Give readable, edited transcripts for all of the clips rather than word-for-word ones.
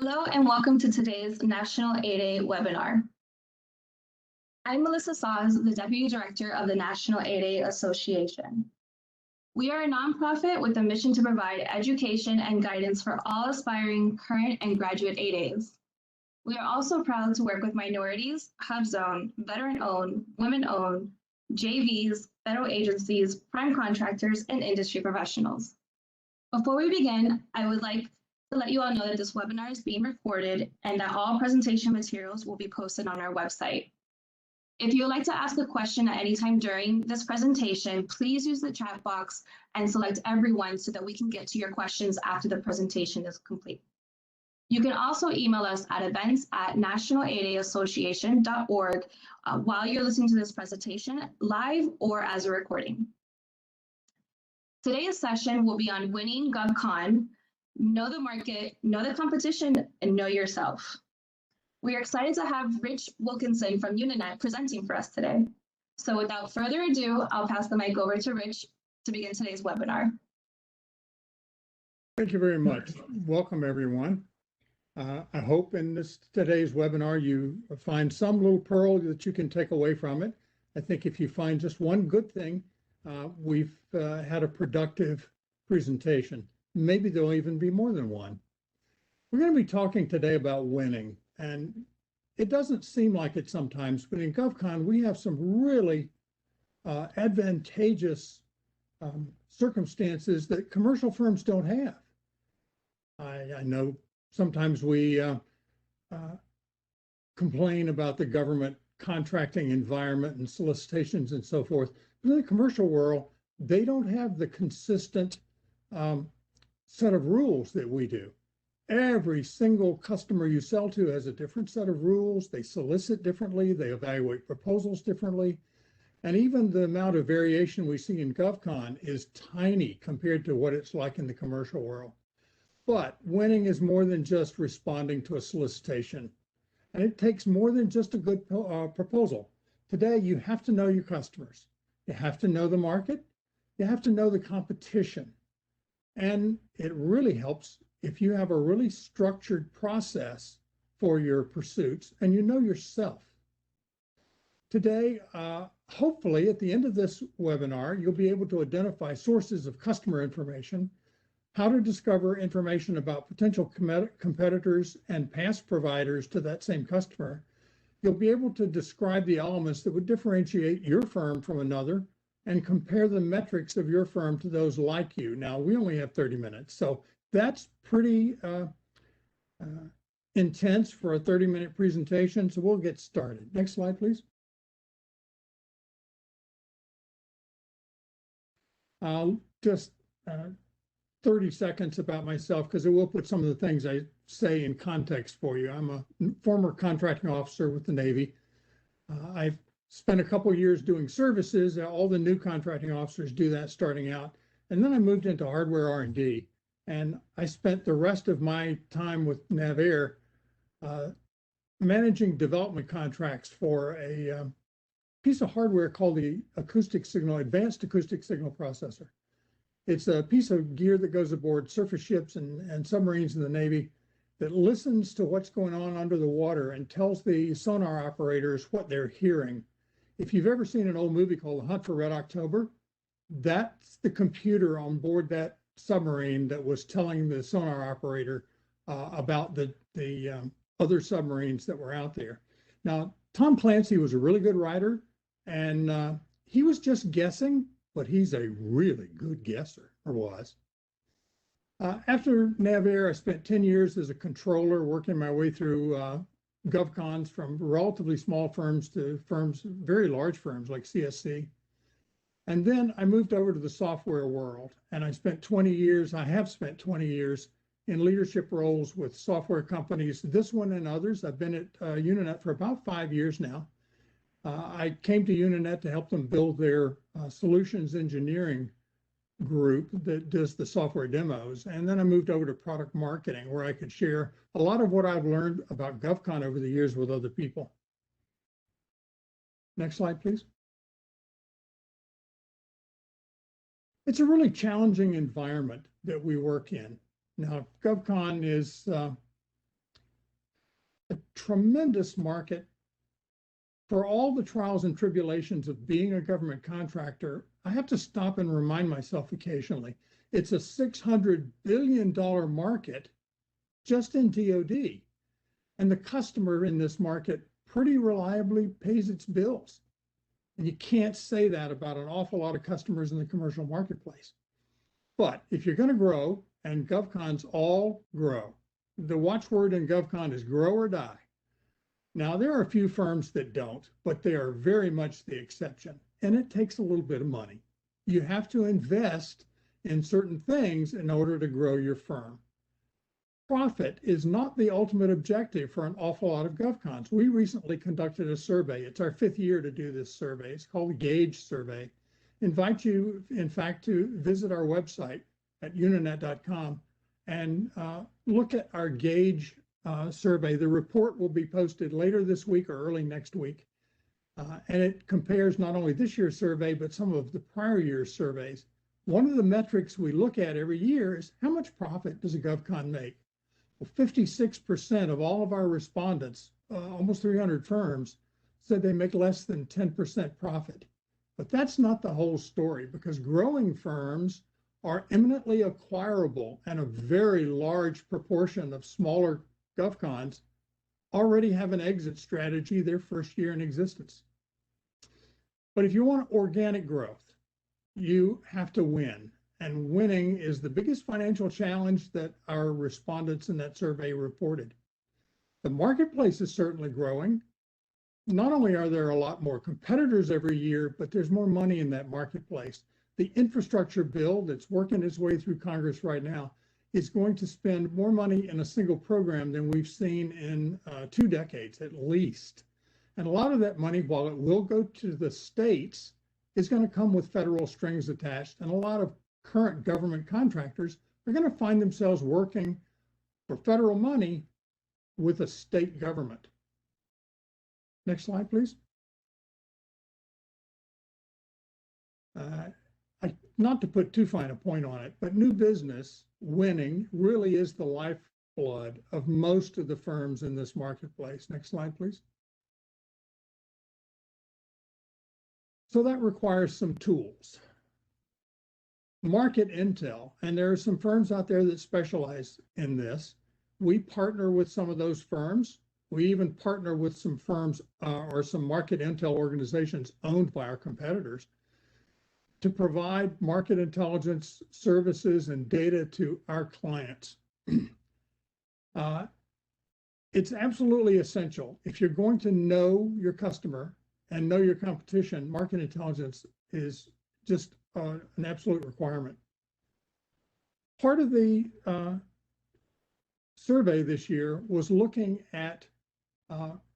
Hello and welcome to today's National 8A webinar. I'm Melissa Saz, the Deputy Director of the National 8A Association. We are a nonprofit with a mission to provide education and guidance for all aspiring current and graduate 8As. We are also proud to work with minorities, HubZone, veteran-owned, women-owned, JVs, federal agencies, prime contractors, and industry professionals. Before we begin, I would like to let you all know that this webinar is being recorded and that all presentation materials will be posted on our website. If you would like to ask a question at any time during this presentation, please use the chat box and select everyone so that we can get to your questions after the presentation is complete. You can also email us at events@national8aassociation.org while you're listening to this presentation live or as a recording. Today's session will be on winning GovCon. Know the market, know the competition, and know yourself. We are excited to have Rich Wilkinson from Uninet presenting for us today. So without further ado, I'll pass the mic over to Rich to begin today's webinar. Thank you very much. Welcome, everyone. I hope in today's webinar you find some little pearl that you can take away from it. I think if you find just one good thing, we've had a productive presentation. Maybe there'll even be more than one. We're going to be talking today about winning, and it doesn't seem like it sometimes, but in GovCon, we have some really advantageous circumstances that commercial firms don't have. I know sometimes we complain about the government contracting environment and solicitations and so forth, but in the commercial world, they don't have the consistent set of rules that we do. Every single customer you sell to has a different set of rules. They solicit differently. They evaluate proposals differently. And even the amount of variation we see in GovCon is tiny compared to what it's like in the commercial world. But winning is more than just responding to a solicitation. And it takes more than just a good proposal. Today, you have to know your customers. You have to know the market. You have to know the competition. And it really helps if you have a really structured process for your pursuits and you know yourself. Today, hopefully at the end of this webinar, you'll be able to identify sources of customer information, how to discover information about potential competitors and past providers to that same customer. You'll be able to describe the elements that would differentiate your firm from another and compare the metrics of your firm to those like you. Now, we only have 30 minutes, so that's pretty intense for a 30-minute presentation, so we'll get started. Next slide, please. I'll just 30 seconds about myself because it will put some of the things I say in context for you. I'm a former contracting officer with the Navy. I've spent a couple of years doing services. All the new contracting officers do that starting out. And then I moved into hardware R&D. And I spent the rest of my time with NavAir managing development contracts for a piece of hardware called the Advanced Acoustic Signal Processor. It's a piece of gear that goes aboard surface ships and submarines in the Navy that listens to what's going on under the water and tells the sonar operators what they're hearing. If you've ever seen an old movie called The Hunt for Red October, that's the computer on board that submarine that was telling the sonar operator about the other submarines that were out there. Now, Tom Clancy was a really good writer, and he was just guessing, but he's a really good guesser, or was. After NavAir, I spent 10 years as a controller, working my way through GovCons from relatively small firms to firms, very large firms like CSC. And then I moved over to the software world, and I have spent 20 years in leadership roles with software companies, this one and others. I've been at Uninet for about 5 years now. I came to Uninet to help them build their solutions engineering group that does the software demos. And then I moved over to product marketing, where I could share a lot of what I've learned about GovCon over the years with other people. Next slide, please. It's a really challenging environment that we work in. Now, GovCon is tremendous market. For all the trials and tribulations of being a government contractor, I have to stop and remind myself occasionally, it's a $600 billion market just in DoD. And the customer in this market pretty reliably pays its bills. And you can't say that about an awful lot of customers in the commercial marketplace. But if you're going to grow, and GovCons all grow, the watchword in GovCon is grow or die. Now, there are a few firms that don't, but they are very much the exception. And it takes a little bit of money. You have to invest in certain things in order to grow your firm. Profit is not the ultimate objective for an awful lot of GovCons. We recently conducted a survey. It's our 5th year to do this survey. It's called the Gauge Survey. Invite you, in fact, to visit our website at uninet.com and look at our Gauge survey. The report will be posted later this week or early next week. And it compares not only this year's survey, but some of the prior year's surveys. One of the metrics we look at every year is how much profit does a GovCon make? Well, 56% of all of our respondents, almost 300 firms, said they make less than 10% profit. But that's not the whole story, because growing firms are eminently acquirable, and a very large proportion of smaller GovCons already have an exit strategy their first year in existence. But if you want organic growth, you have to win. And winning is the biggest financial challenge that our respondents in that survey reported. The marketplace is certainly growing. Not only are there a lot more competitors every year, but there's more money in that marketplace. The infrastructure bill that's working its way through Congress right now is going to spend more money in a single program than we've seen in 2 decades at least. And a lot of that money, while it will go to the states, is going to come with federal strings attached. And a lot of current government contractors are going to find themselves working for federal money with a state government. Next slide, please. Not to put too fine a point on it, but new business winning really is the lifeblood of most of the firms in this marketplace. Next slide, please. So that requires some tools. Market intel, and there are some firms out there that specialize in this. We partner with some of those firms. We even partner with some firms or some market intel organizations owned by our competitors to provide market intelligence services and data to our clients. It's absolutely essential. If you're going to know your customer and know your competition, market intelligence is just an absolute requirement. Part of the survey this year was looking at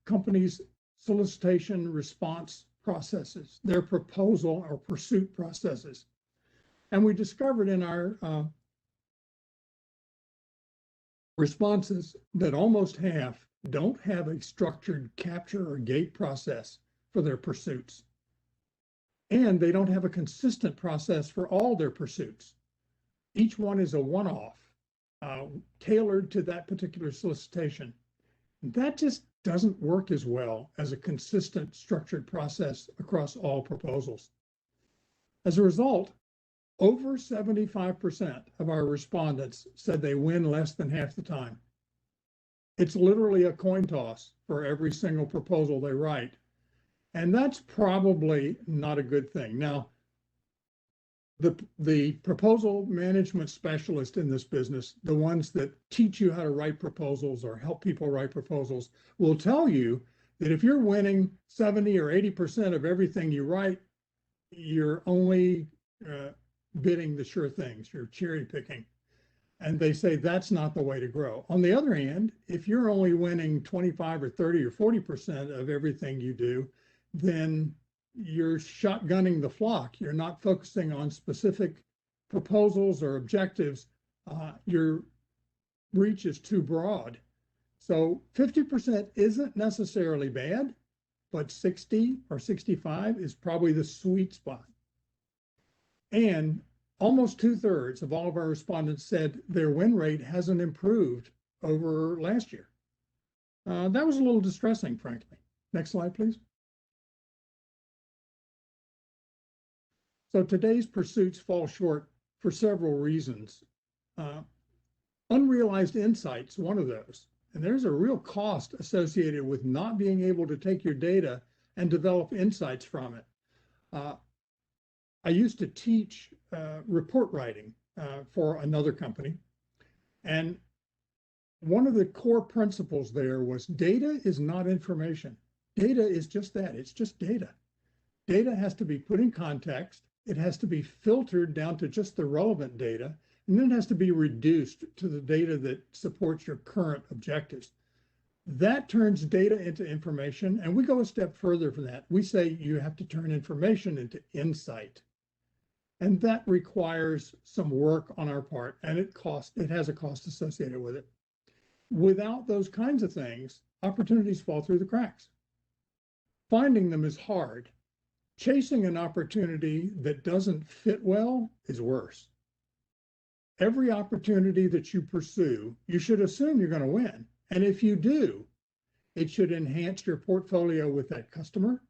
companies' solicitation response processes, their proposal or pursuit processes. And we discovered in our responses that almost half don't have a structured capture or gate process for their pursuits. And they don't have a consistent process for all their pursuits. Each one is a one-off, tailored to that particular solicitation. That just doesn't work as well as a consistent structured process across all proposals. As a result, over 75% of our respondents said they win less than half the time. It's literally a coin toss for every single proposal they write. And that's probably not a good thing. Now, the proposal management specialists in this business, the ones that teach you how to write proposals or help people write proposals, will tell you that if you're winning 70 or 80% of everything you write, you're only bidding the sure things, you're cherry picking. And they say that's not the way to grow. On the other hand, if you're only winning 25 or 30 or 40% of everything you do, then you're shotgunning the flock. You're not focusing on specific proposals or objectives. Your reach is too broad. So 50% isn't necessarily bad, but 60 or 65 is probably the sweet spot. And almost 2/3 of all of our respondents said their win rate hasn't improved over last year. That was a little distressing, frankly. Next slide, please. So today's pursuits fall short for several reasons. Unrealized insights, one of those. And there's a real cost associated with not being able to take your data and develop insights from it. I used to teach report writing for another company. And one of the core principles there was data is not information. Data is just that, it's just data. Data has to be put in context. It has to be filtered down to just the relevant data, and then it has to be reduced to the data that supports your current objectives. That turns data into information, and we go a step further from that. We say you have to turn information into insight. And that requires some work on our part, and it has a cost associated with it. Without those kinds of things, opportunities fall through the cracks. Finding them is hard. Chasing an opportunity that doesn't fit well is worse. Every opportunity that you pursue, you should assume you're going to win. And if you do, it should enhance your portfolio with that customer.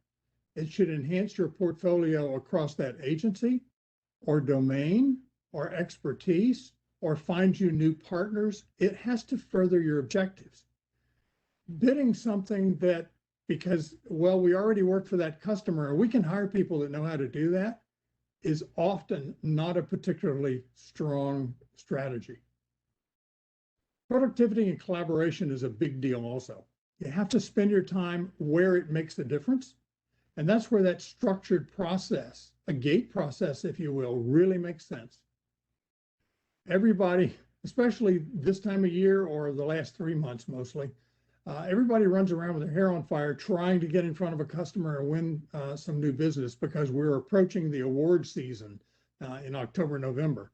It should enhance your portfolio across that agency or domain or expertise or find you new partners. It has to further your objectives. Bidding something that because, well, we already work for that customer, and we can hire people that know how to do that, is often not a particularly strong strategy. Productivity and collaboration is a big deal also. You have to spend your time where it makes a difference. And that's where that structured process, a gate process, if you will, really makes sense. Everybody, especially this time of year or the last 3 months mostly, everybody runs around with their hair on fire trying to get in front of a customer and win some new business because we're approaching the award season in October, November,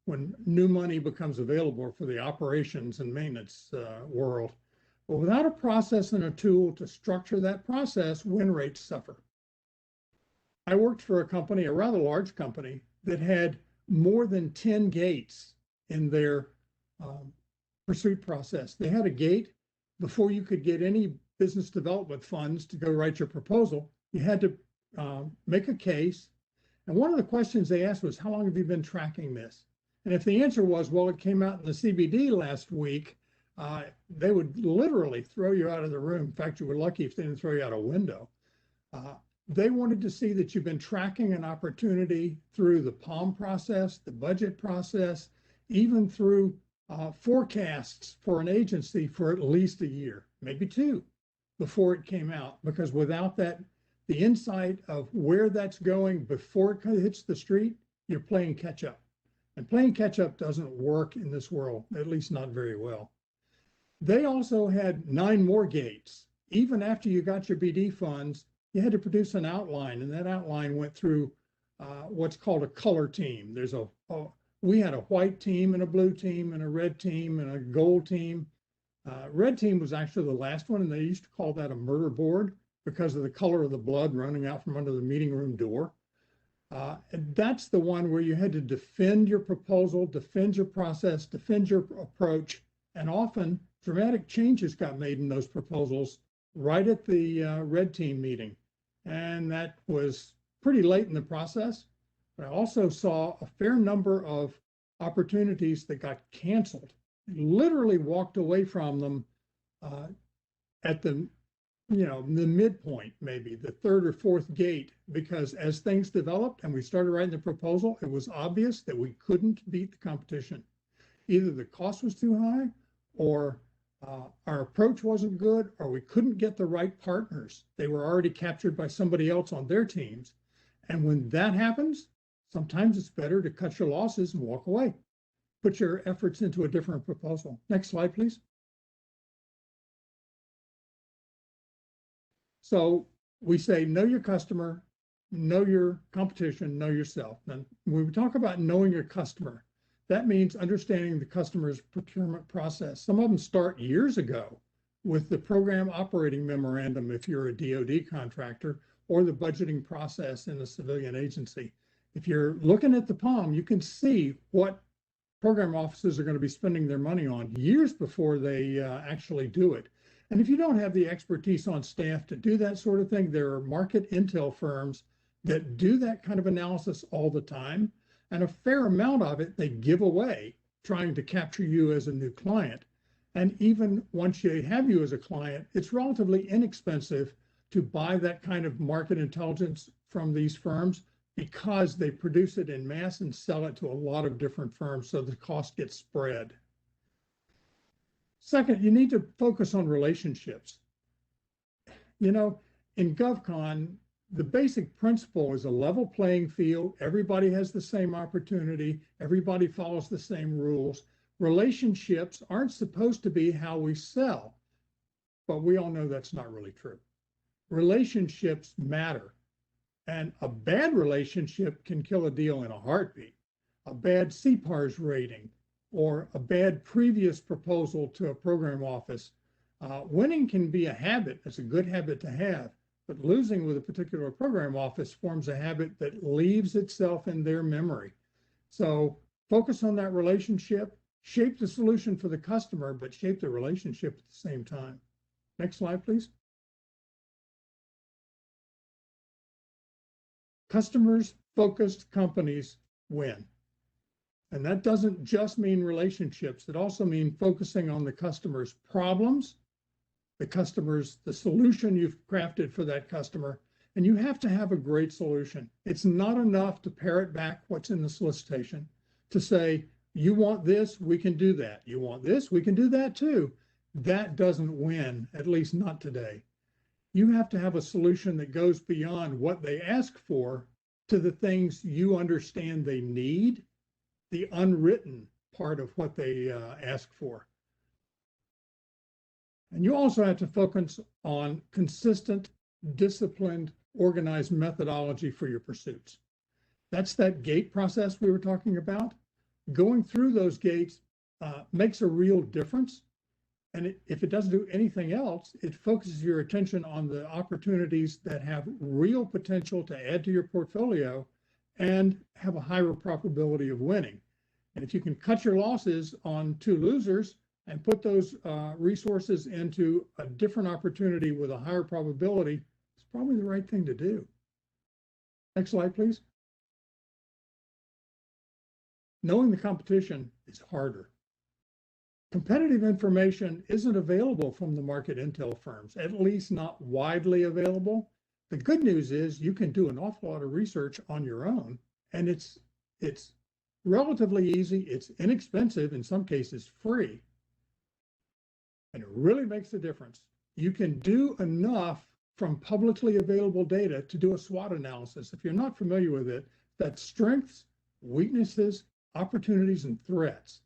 when new money becomes available for the operations and maintenance world. But without a process and a tool to structure that process, win rates suffer. I worked for a company, a rather large company, that had more than 10 gates in their pursuit process. They had a gate. Before you could get any business development funds to go write your proposal, you had to make a case. And one of the questions they asked was, how long have you been tracking this? And if the answer was, well, it came out in the CBD last week, they would literally throw you out of the room. In fact, you were lucky if they didn't throw you out a window. They wanted to see that you've been tracking an opportunity through the POM process, the budget process, even through forecasts for an agency for at least a year, maybe 2, before it came out. Because without that, the insight of where that's going before it hits the street, you're playing catch up. And playing catch up doesn't work in this world, at least not very well. They also had 9 more gates. Even after you got your BD funds, you had to produce an outline, and that outline went through what's called a color team. We had a white team and a blue team and a red team and a gold team. Red team was actually the last one, and they used to call that a murder board because of the color of the blood running out from under the meeting room door. And that's the one where you had to defend your proposal, defend your process, defend your approach, and often dramatic changes got made in those proposals right at the red team meeting. And that was pretty late in the process. But I also saw a fair number of opportunities that got canceled, literally walked away from them at the midpoint, maybe the 3rd or 4th gate, because as things developed and we started writing the proposal, it was obvious that we couldn't beat the competition. Either the cost was too high, or our approach wasn't good, or we couldn't get the right partners. They were already captured by somebody else on their teams. And when that happens, sometimes it's better to cut your losses and walk away. Put your efforts into a different proposal. Next slide, please. So we say, know your customer, know your competition, know yourself. And when we talk about knowing your customer, that means understanding the customer's procurement process. Some of them start years ago with the program operating memorandum if you're a DoD contractor, or the budgeting process in a civilian agency. If you're looking at the POM, you can see what program offices are going to be spending their money on years before they actually do it. And if you don't have the expertise on staff to do that sort of thing, there are market intel firms that do that kind of analysis all the time. And a fair amount of it they give away, trying to capture you as a new client. And even once they have you as a client, it's relatively inexpensive to buy that kind of market intelligence from these firms because they produce it in mass and sell it to a lot of different firms, so the cost gets spread. Second, you need to focus on relationships. You know, in GovCon, the basic principle is a level playing field. Everybody has the same opportunity. Everybody follows the same rules. Relationships aren't supposed to be how we sell, but we all know that's not really true. Relationships matter, and a bad relationship can kill a deal in a heartbeat. A bad CPARS rating or a bad previous proposal to a program office. Winning can be a habit. It's a good habit to have, but losing with a particular program office forms a habit that leaves itself in their memory. So focus on that relationship, shape the solution for the customer, but shape the relationship at the same time. Next slide, please. Customers-focused companies win. And that doesn't just mean relationships. It also means focusing on the customer's problems, the solution you've crafted for that customer. And you have to have a great solution. It's not enough to parrot back what's in the solicitation, to say, you want this, we can do that. You want this, we can do that too. That doesn't win, at least not today. You have to have a solution that goes beyond what they ask for to the things you understand they need, the unwritten part of what they ask for. And you also have to focus on consistent, disciplined, organized methodology for your pursuits. That's that gate process we were talking about. Going through those gates makes a real difference. And if it doesn't do anything else, it focuses your attention on the opportunities that have real potential to add to your portfolio and have a higher probability of winning. And if you can cut your losses on 2 losers and put those resources into a different opportunity with a higher probability, it's probably the right thing to do. Next slide, please. Knowing the competition is harder. Competitive information isn't available from the market intel firms, at least not widely available. The good news is you can do an awful lot of research on your own, and it's relatively easy, it's inexpensive, in some cases free, and it really makes a difference. You can do enough from publicly available data to do a SWOT analysis. If you're not familiar with it, that's strengths, weaknesses, opportunities, and threats.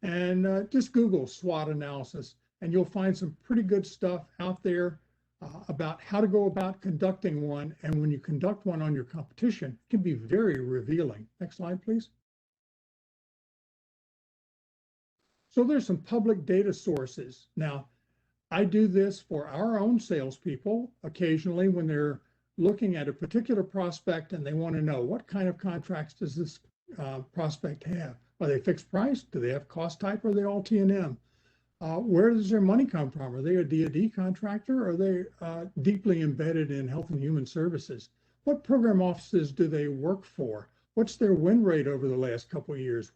And just Google SWOT analysis, and you'll find some pretty good stuff out there about how to go about conducting one. And when you conduct one on your competition, it can be very revealing. Next slide, please. So there's some public data sources. Now, I do this for our own salespeople occasionally when they're looking at a particular prospect and they want to know what kind of contracts does this prospect have. Are they fixed price? Do they have cost type? Are they all T&M? Where does their money come from? Are they a DoD contractor? Or are they deeply embedded in health and human services? What program offices do they work for? What's their win rate over the last couple of years?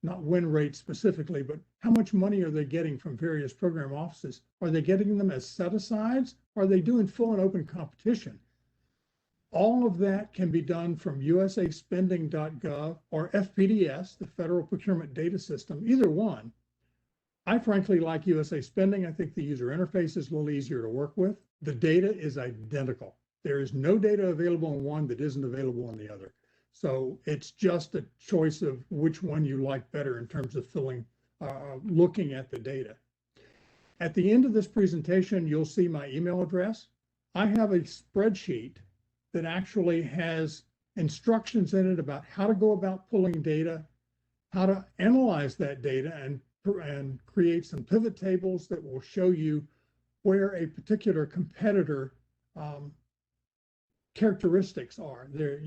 Not win rate specifically, but how much money are they getting from various program offices? Are they getting them as set-asides? Are they doing full and open competition? All of that can be done from usaspending.gov or FPDS, the Federal Procurement Data System, either one. I frankly like USA Spending. I think the user interface is a little easier to work with. The data is identical. There is no data available in one that isn't available in the other. So it's just a choice of which one you like better in terms of looking at the data. At the end of this presentation, you'll see my email address. I have a spreadsheet that actually has instructions in it about how to go about pulling data, how to analyze that data, and create some pivot tables that will show you where a particular competitor characteristics are. They're,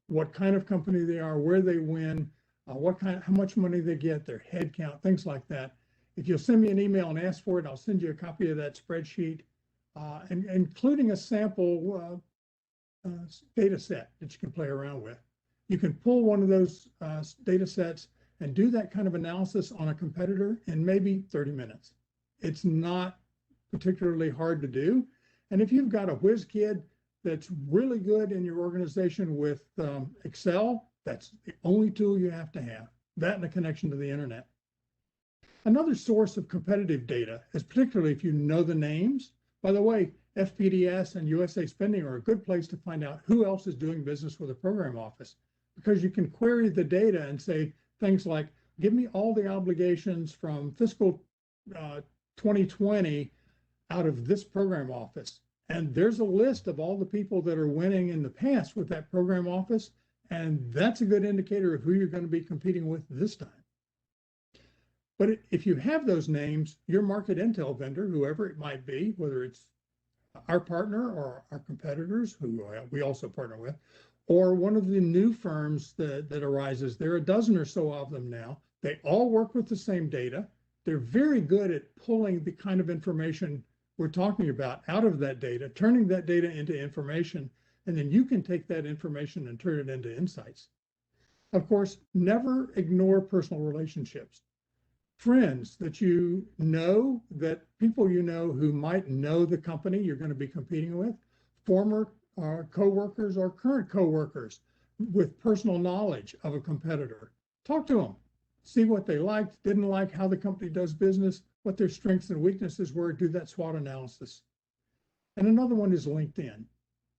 what kind of company they are, where they win, how much money they get, their head count, things like that. If you'll send me an email and ask for it, I'll send you a copy of that spreadsheet, and including a sample data set that you can play around with. You can pull one of those data sets and do that kind of analysis on a competitor in maybe 30 minutes. It's not particularly hard to do. And if you've got a whiz kid that's really good in your organization with Excel, that's the only tool you have to have, that and a connection to the internet. Another source of competitive data is particularly if you know the names. By the way, FPDS and USA Spending are a good place to find out who else is doing business with a program office, because you can query the data and say things like, give me all the obligations from fiscal 2020 out of this program office. And there's a list of all the people that are winning in the past with that program office. And that's a good indicator of who you're going to be competing with this time. But if you have those names, your market intel vendor, whoever it might be, whether it's our partner or our competitors, who we also partner with, or one of the new firms that arises, there are a dozen or so of them now. They all work with the same data. They're very good at pulling the kind of information we're talking about out of that data, turning that data into information, and then you can take that information and turn it into insights. Of course, never ignore personal relationships. Friends that you know, that people you know who might know the company you're going to be competing with, former coworkers or current coworkers with personal knowledge of a competitor. Talk to them. See what they liked, didn't like, how the company does business, what their strengths and weaknesses were, do that SWOT analysis. And another one is LinkedIn.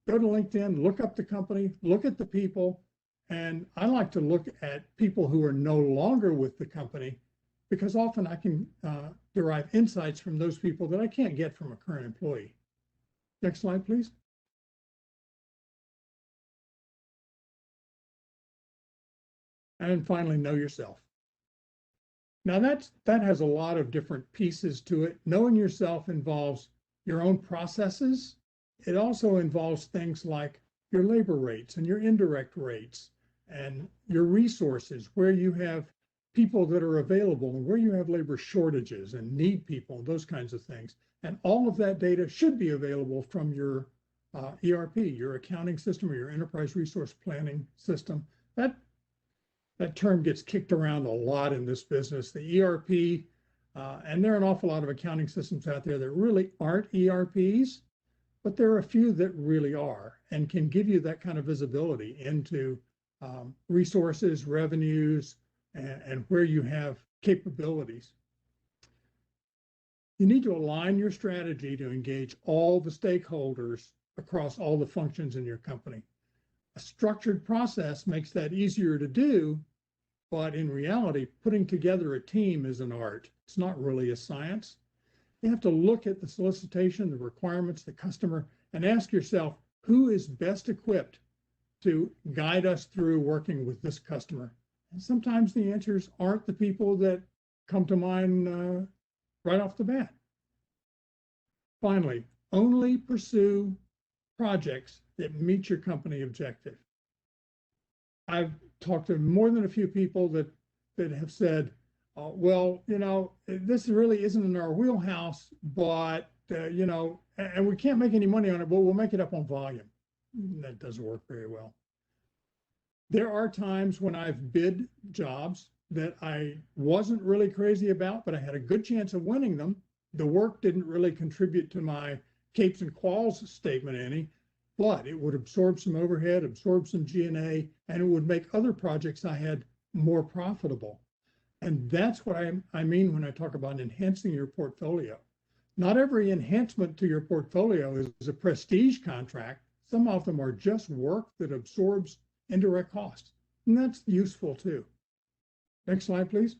Go to LinkedIn, look up the company, look at the people, and I like to look at people who are no longer with the company, because often I can derive insights from those people that I can't get from a current employee. Next slide, please. And finally, know yourself. Now that has a lot of different pieces to it. Knowing yourself involves your own processes. It also involves things like your labor rates and your indirect rates and your resources, where you have people that are available and where you have labor shortages and need people, those kinds of things. And all of that data should be available from your ERP, your accounting system, or your enterprise resource planning system. That term gets kicked around a lot in this business, the ERP, and there are an awful lot of accounting systems out there that really aren't ERPs, but there are a few that really are and can give you that kind of visibility into resources, revenues, and where you have capabilities. You need to align your strategy to engage all the stakeholders across all the functions in your company. A structured process makes that easier to do, but in reality, putting together a team is an art. It's not really a science. You have to look at the solicitation, the requirements, the customer, and ask yourself, who is best equipped to guide us through working with this customer? And sometimes the answers aren't the people that come to mind right off the bat. Finally, only pursue projects that meet your company objective. I've talked to more than a few people that have said, well, you know, this really isn't in our wheelhouse, but, you know, and we can't make any money on it, but we'll make it up on volume. That doesn't work very well. There are times when I've bid jobs that I wasn't really crazy about, but I had a good chance of winning them. The work didn't really contribute to my capes and quals statement any, but it would absorb some overhead, absorb some G&A, and it would make other projects I had more profitable. And that's what I mean when I talk about enhancing your portfolio. Not every enhancement to your portfolio is a prestige contract. Some of them are just work that absorbs indirect costs, and that's useful too. Next slide, please.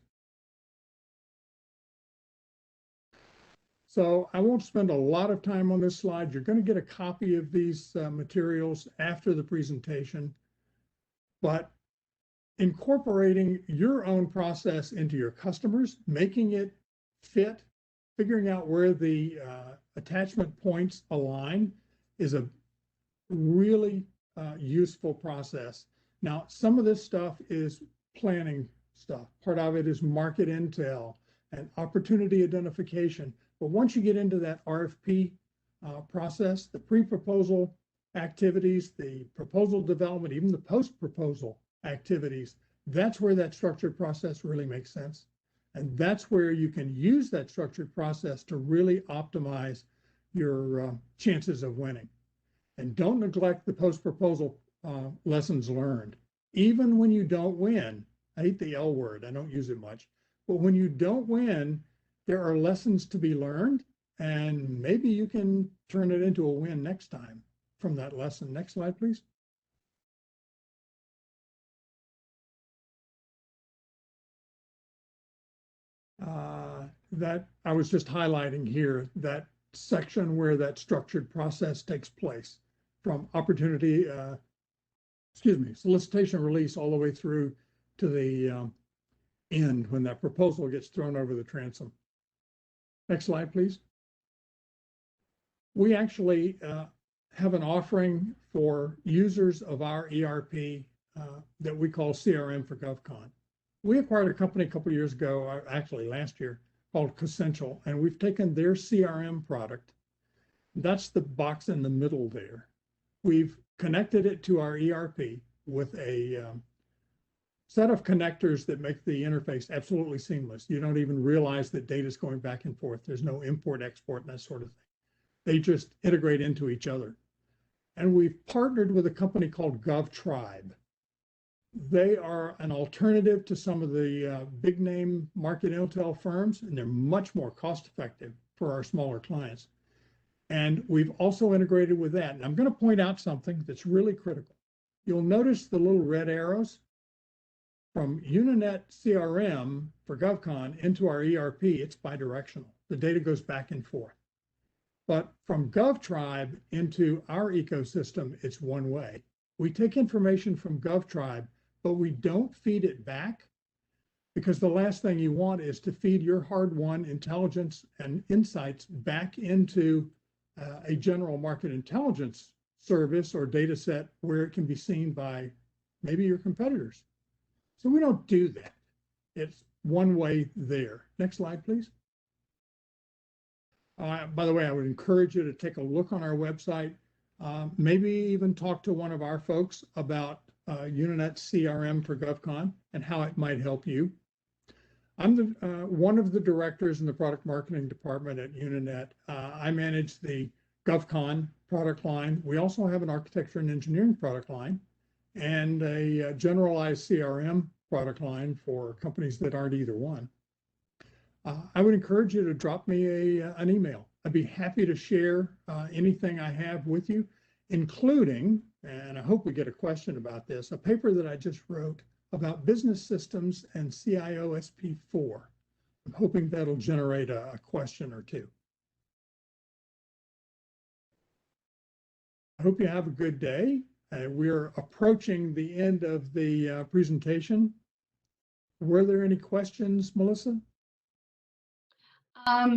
So I won't spend a lot of time on this slide. You're going to get a copy of these materials after the presentation, but incorporating your own process into your customers, making it fit, figuring out where the attachment points align is a really useful process. Now, some of this stuff is planning stuff. Part of it is market intel. and opportunity identification. But once you get into that RFP process, the pre-proposal activities, the proposal development, even the post-proposal activities, that's where that structured process really makes sense. And that's where you can use that structured process to really optimize your chances of winning. And don't neglect the post-proposal lessons learned. Even when you don't win, I hate the L word, I don't use it much, but when you don't win, there are lessons to be learned, and maybe you can turn it into a win next time from that lesson. Next slide, please. That I was just highlighting here, that section where that structured process takes place from opportunity, solicitation release all the way through to the end when that proposal gets thrown over the transom. Next slide, please. We actually have an offering for users of our ERP that we call CRM for GovCon. We acquired a company a couple of years ago, actually last year, called Cosential, and we've taken their CRM product. That's the box in the middle there. We've connected it to our ERP with a set of connectors that make the interface absolutely seamless. You don't even realize that data is going back and forth. There's no import, export, and that sort of thing. They just integrate into each other. And we've partnered with a company called GovTribe. They are an alternative to some of the big name market intel firms, and they're much more cost effective for our smaller clients. And we've also integrated with that. And I'm going to point out something that's really critical. You'll notice the little red arrows from Uninet CRM for GovCon into our ERP. It's bidirectional. The data goes back and forth. But from GovTribe into our ecosystem, it's one way. We take information from GovTribe, but we don't feed it back, because the last thing you want is to feed your hard-won intelligence and insights back into a general market intelligence service or data set where it can be seen by maybe your competitors. So we don't do that. It's one way there. Next slide, please. By the way, I would encourage you to take a look on our website, maybe even talk to one of our folks about Uninet CRM for GovCon and how it might help you. I'm one of the directors in the product marketing department at Uninet. I manage the GovCon product line. We also have an architecture and engineering product line and a generalized CRM product line for companies that aren't either one. I would encourage you to drop me an email. I'd be happy to share anything I have with you, including, and I hope we get a question about this, a paper that I just wrote about business systems and CIO SP4. I'm hoping that'll generate a question or two. I hope you have a good day. We're approaching the end of the presentation. Were there any questions, Melissa?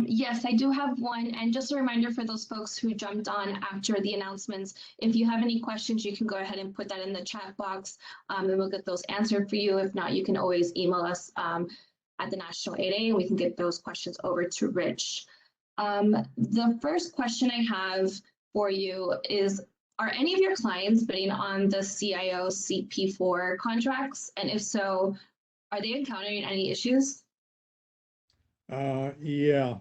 Yes, I do have one. And just a reminder for those folks who jumped on after the announcements, if you have any questions, you can go ahead and put that in the chat box and we'll get those answered for you. If not, you can always email us at the National 8A and we can get those questions over to Rich. The first question I have for you is, are any of your clients bidding on the CIO CP4 contracts? And if so, are they encountering any issues? Yeah,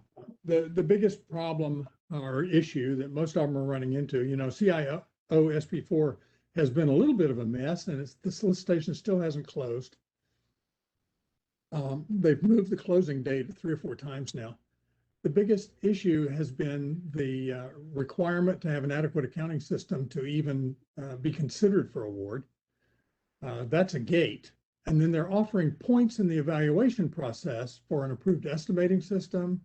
the biggest problem or issue that most of them are running into, CIO SP4 has been a little bit of a mess, and the solicitation still hasn't closed. They've moved the closing date 3 or 4 times now. The biggest issue has been the requirement to have an adequate accounting system to even be considered for award. That's a gate. And then they're offering points in the evaluation process for an approved estimating system,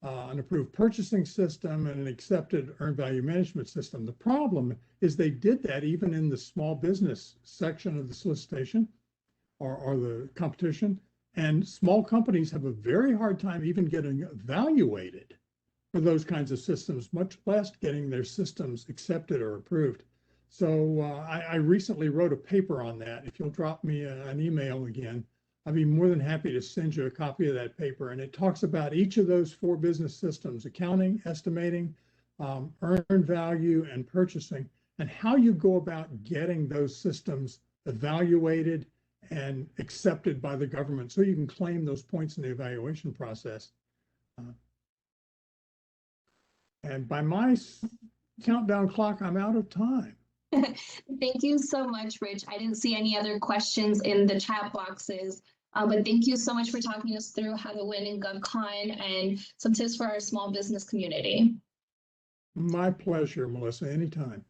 an approved purchasing system, and an accepted earned value management system. The problem is they did that even in the small business section of the solicitation or the competition. And small companies have a very hard time even getting evaluated for those kinds of systems, much less getting their systems accepted or approved. So I recently wrote a paper on that. If you'll drop me an email again, I'd be more than happy to send you a copy of that paper. And it talks about each of those 4 business systems: accounting, estimating, earned value, and purchasing, and how you go about getting those systems evaluated and accepted by the government so you can claim those points in the evaluation process. And by my countdown clock, I'm out of time. Thank you so much, Rich. I didn't see any other questions in the chat boxes, but thank you so much for talking us through how to win in GovCon and some tips for our small business community. My pleasure, Melissa, anytime.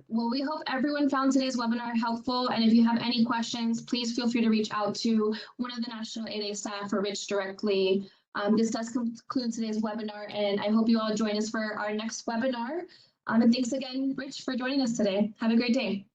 Well, we hope everyone found today's webinar helpful. And if you have any questions, please feel free to reach out to one of the National 8A staff or Rich directly. This does conclude today's webinar, and I hope you all join us for our next webinar. And thanks again, Rich, for joining us today. Have a great day.